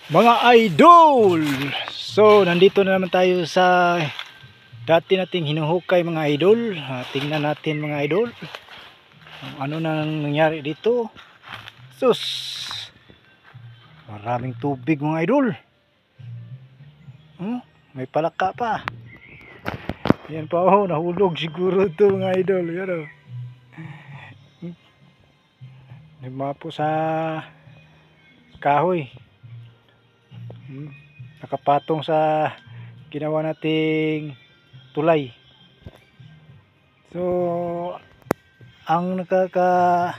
Mga idol! So, nandito na naman tayo sa dati nating hinuhukay mga idol. Tingnan natin mga idol. Ano nang nangyari dito. Sus! Maraming tubig mga idol. May palaka pa. Yan pa oh, nahulog siguro ito mga idol. Yan oh. Nagmapo sa kahoy. Nakapatong sa ginawa nating tulay. So ang nakakataka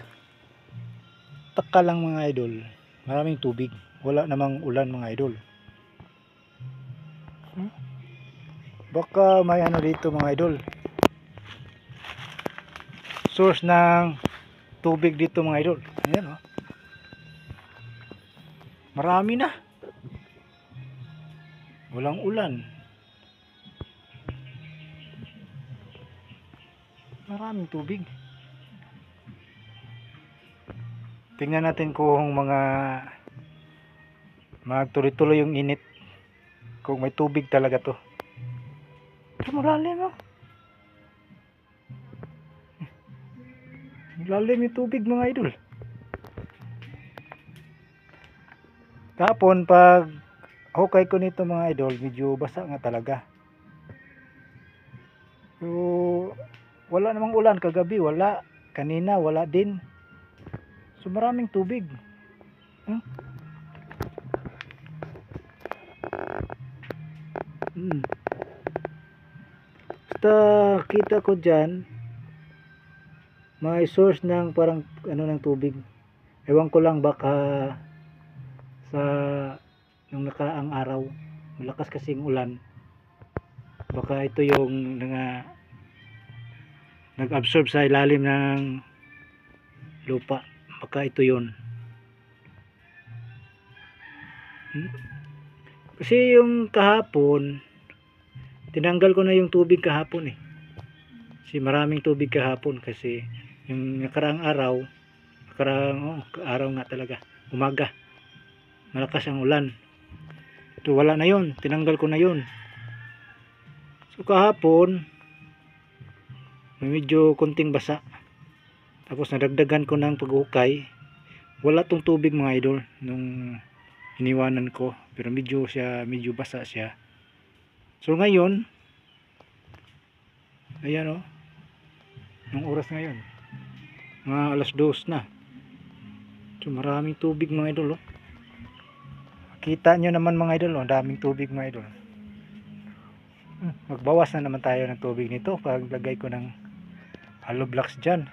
lang mga idol, maraming tubig, wala namang ulan mga idol. Baka may ano dito mga idol, source ng tubig dito mga idol. Ayan oh, marami na, walang ulan, maraming tubig. Tingnan natin kung magtuloy-tuloy yung init, kung may tubig talaga to. Ito malalim oh, malalim yung tubig mga idol. Tapon pag hukay ko nito mga idol, medyo basa nga talaga. So wala namang ulan kagabi, wala, kanina wala din. So maraming tubig. Basta kita ko dyan may source ng parang ano ng tubig. Ewan ko lang, baka sa nung nakaraang araw malakas kasing ulan, baka ito yung nag-absorb sa ilalim ng lupa, baka ito yun. Kasi yung kahapon tinanggal ko na yung tubig kahapon eh, kasi maraming tubig kahapon. Kasi yung nakaraang araw, araw nga talaga, umaga, malakas ang ulan. So wala na yun, tinanggal ko na yun. So kahapon may medyo konting basa, tapos nadagdagan ko ng paghukay, wala tong tubig mga idol nung iniwanan ko, pero medyo basa siya. So ngayon, ayan oh, nung oras ngayon mga alas 2 na. So maraming tubig mga idol oh. Kita nyo naman mga idol oh, daming tubig mga idol. Magbawas na naman tayo ng tubig nito pag lagay ko ng hollow blocks dyan.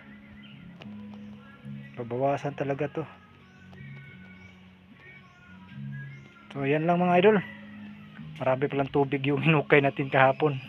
Babawasan talaga to. So yan lang mga idol, marami palang tubig yung hinukay natin kahapon.